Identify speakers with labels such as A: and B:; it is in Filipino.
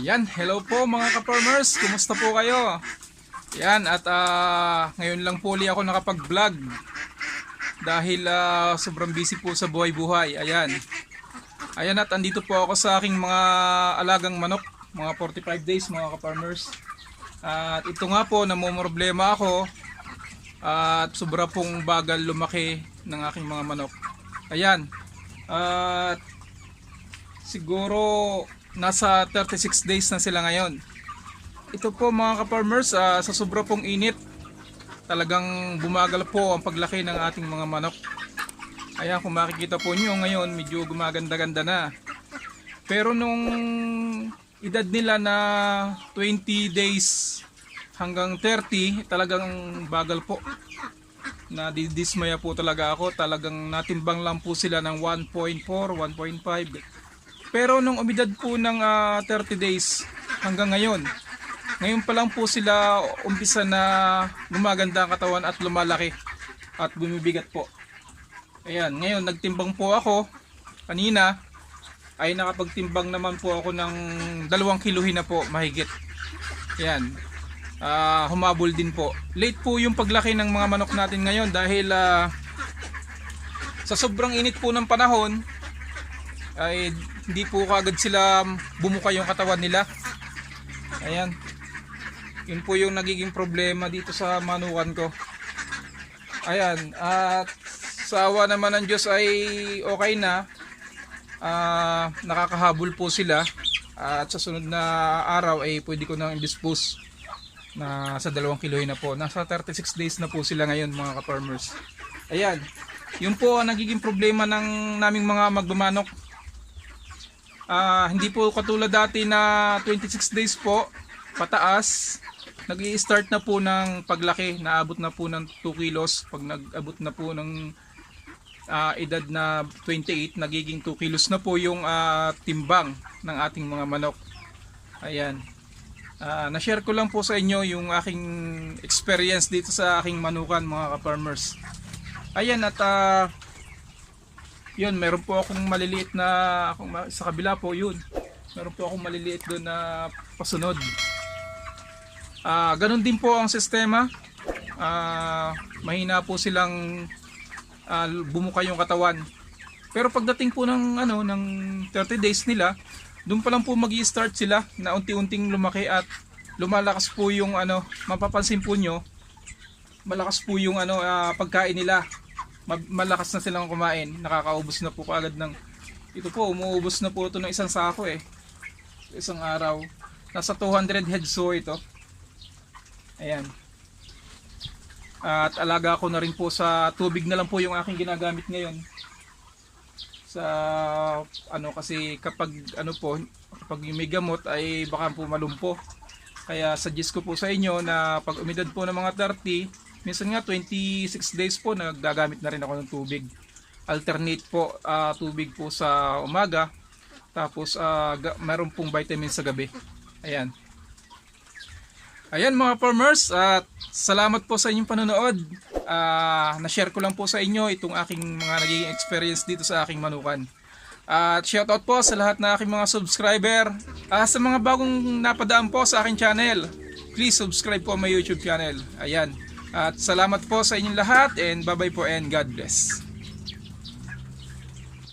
A: Ayan, hello po mga ka-farmers, kumusta po kayo? Ayan, at ngayon lang po ulit ako nakapag-vlog dahil sobrang busy po sa buhay-buhay. Ayan. Ayan, at andito po ako sa aking mga alagang manok, mga 45 days mga ka-farmers. At ito nga po, namumroblema ako at sobra pong bagal lumaki ng aking mga manok. Ayan. At siguro nasa 36 days na sila ngayon. Ito po mga ka-farmers, sa sobra pong init, talagang bumagal po ang paglaki ng ating mga manok. Ayan, kung makikita po nyo ngayon, medyo gumaganda-ganda na. Pero nung edad nila na 20 days hanggang 30, talagang bagal po. Nadidismaya po talaga ako. Talagang natimbang lang po sila ng 1.4, 1.5. Pero nung umidad po ng 30 days hanggang ngayon pa lang po sila umpisa na gumaganda ang katawan at lumalaki at bumibigat po. Ayan, ngayon nagtimbang po ako kanina, ay nakapagtimbang naman po ako ng 2 kiluhin na po mahigit. Ayan, humabol din po. Late po yung paglaki ng mga manok natin ngayon dahil sa sobrang init po ng panahon ay hindi po kagad sila bumuka yung katawan nila. Ayan, yun po yung nagiging problema dito sa manukan ko. Ayan, at sa awa naman ng Diyos ay okay na. Nakakahabol po sila at sa sunod na araw ay pwede ko nang i-dispose na sa 2 kilohin na po. Nasa 36 days na po sila ngayon mga ka-farmers. Ayan, yun po ang nagiging problema ng naming mga magmamanok. Hindi po katulad dati na 26 days po pataas, nag-i-start na po ng paglaki, naabot na po ng 2 kilos. Pag nag-abot na po ng edad na 28, nagiging 2 kilos na po yung timbang ng ating mga manok. Ayan, na-share ko lang po sa inyo yung aking experience dito sa aking manukan mga ka-farmers. Ayan, at yun, meron po akong maliliit na sa kabila po yun. Meron po akong maliliit doon na pasunod. Ganun din po ang sistema. Mahina po silang bumuka yung katawan. Pero pagdating po ng ng 30 days nila, doon pa lang po magi-start sila na unti-unting lumaki at lumalakas po yung mapapansin po nyo, malakas po yung pagkain nila. Malakas na silang kumain, nakakaubos na po kaagad ng ito po, umuubos na po ito ng isang sako isang araw. Nasa 200 heads so ito. Ayan, at alaga ko na rin po sa tubig na lang po yung aking ginagamit ngayon sa kasi kapag kapag may gamot ay baka po malumpo. Kaya suggest ko po sa inyo na pag umidad po ng mga 30, minsan nga 26 days po naggagamit na rin ako ng tubig. Alternate po, tubig po sa umaga, tapos meron pong vitamins sa gabi. Ayan. Ayan mga farmers, at salamat po sa inyong panonood. Na-share ko lang po sa inyo itong aking mga naging experience dito sa aking manukan. At shoutout po sa lahat na aking mga subscriber. Sa mga bagong napadaan po sa aking channel, please subscribe po my YouTube channel. Ayan. At salamat po sa inyong lahat, and bye bye po and God bless.